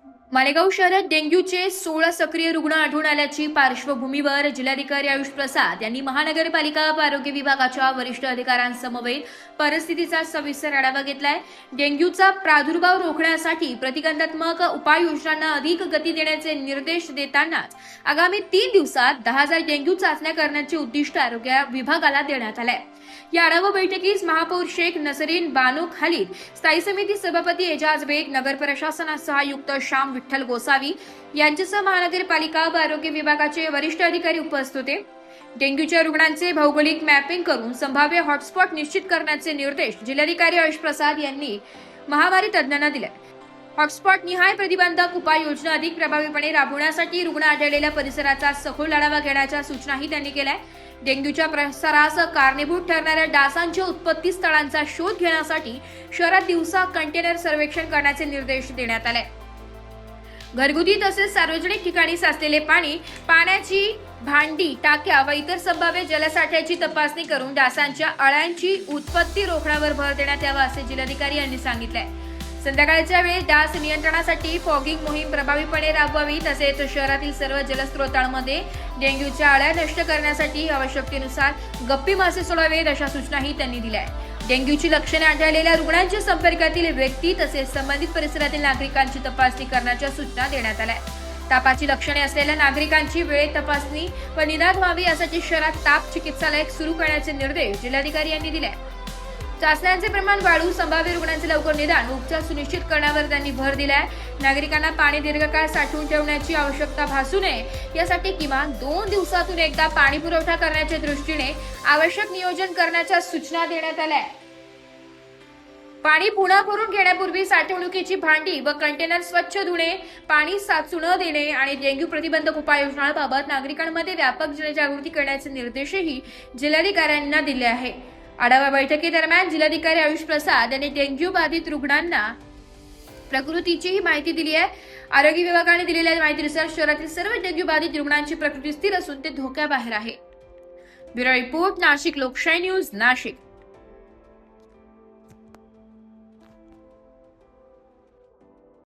मालेगाव शहरात डेंग्यूचे 16 सक्रिय रुग्ण आढळून आल्याची पार्श्वभूमीवर जिल्हाधिकारी आयुष प्रसाद यांनी महानगरपालिका आरोग्य विभागाच्या वरिष्ठ अधिकाऱ्यांसमवेत परिस्थितीचा सविस्तर आढावा घेतलाय। डेंग्यूचा प्रादुर्भाव रोखण्यासाठी प्रतिबंधात्मक उपाययोजनांना अधिक गती देण्याचे निर्देश देतानाच आगामी 3 दिवसात 10,000 डेंग्यू चाचण्या करण्याचे उद्दिष्ट आरोग्य विभागाला देण्यात आले। या आढावा बैठकीस महापौर शेख नसरीन बानो खालीद, स्थायी समिती सभापती एजाज बेग, नगर प्रशासनासह आयुक्त श्याम विठ्ठल गोसावी यांच्यासह महानगरपालिका व आरोग्य विभागाचे वरिष्ठ अधिकारी उपस्थित होते। डेंग्यूच्या रुग्णांचे भौगोलिक मॅपिंग करून संभाव्य हॉटस्पॉट निश्चित करण्याचे निर्देश जिल्हाधिकारी आयुष प्रसाद यांनी महामारी तज्ज्ञांना दिले। हॉटस्पॉट निहाय प्रतिबंधक उपाययोजना अधिक प्रभावीपणे राबवण्यासाठी रुग्ण आढळलेल्या परिसराचा सखोल आढावा घेण्याच्या सूचनाही त्यांनी केल्या। डेंग्यूच्या प्रसारास कारणीभूत ठरणाऱ्या डासांच्या उत्पत्ती स्थळांचा शोध घेण्यासाठी शहरात दिवसा कंटेनर सर्वेक्षण करण्याचे निर्देश देण्यात आले। घरगुती तसेच सार्वजनिक ठिकाणी साचलेले पाणी, पाण्याची भांडी, टाक्या व इतर संभाव्य जलसाठ्याची तपासणी करून डासांच्या अळ्यांची उत्पत्ती रोखण्यावर भर देण्यात यावा असे जिल्हाधिकारी यांनी सांगितले। संध्याकाळच्या वेळी डास नियंत्रणासाठी फॉगिंग मोहीम प्रभावीपणे राबवावी, तसेच शहरातील सर्व जलस्रोतांमध्ये डेंग्यूच्या अळ्या नष्ट करण्यासाठी आवश्यकतेनुसार गप्पी मासे सोडावेत अशा सूचनाही त्यांनी दिल्या। डेंग्यूची लक्षणे आढळलेल्या रुग्णांच्या संपर्कातील व्यक्ती तसेच संबंधित परिसरातील नागरिकांची तपासणी करण्याच्या सूचना देण्यात आल्या। तापाची लक्षणे असलेल्या नागरिकांची वेळेत तपासणी व निदान व्हावी यासाठी शहरात ताप चिकित्सालय सुरू करण्याचे निर्देश जिल्हाधिकारी यांनी दिले। चाचण्यांचे प्रमाण वाढवून संभाव्य रुग्णांचे लवकर निदान उपचार सुनिश्चित करण्यावर त्यांनी भर दिलाय। नागरिकांना पाणी दीर्घकाळ साठवून ठेवण्याची आवश्यकता भासू नये यासाठी किमान 2 दिवसातून एकदा पाणी पुरवठा करण्याच्या दृष्टीने आवश्यक नियोजन करण्याच्या सूचना देण्यात आल्या। पाणी पुन्हा भरून घेण्यापूर्वी साठवणुकीची भांडी व कंटेनर स्वच्छ धुणे, पाणी साचू न देणे आणि डेंग्यू प्रतिबंधक उपाययोजनांबाबत नागरिकांमध्ये व्यापक जनजागृती करण्याचे निर्देशही जिल्हाधिकाऱ्यांना दिले आहे। आढावा बैठकीदरम्यान जिल्हाधिकारी आयुष प्रसाद यांनी डेंग्यू बाधित रुग्णांना प्रकृतीची माहिती दिली आहे। आरोग्य विभागाने दिलेल्या माहितीनुसार शहरातील सर्व डेंग्यू बाधित रुग्णांची प्रकृती स्थिर असून ते धोक्याबाहेर आहे। ब्युरो रिपोर्ट, नाशिक लोकशाही न्यूज, नाशिक।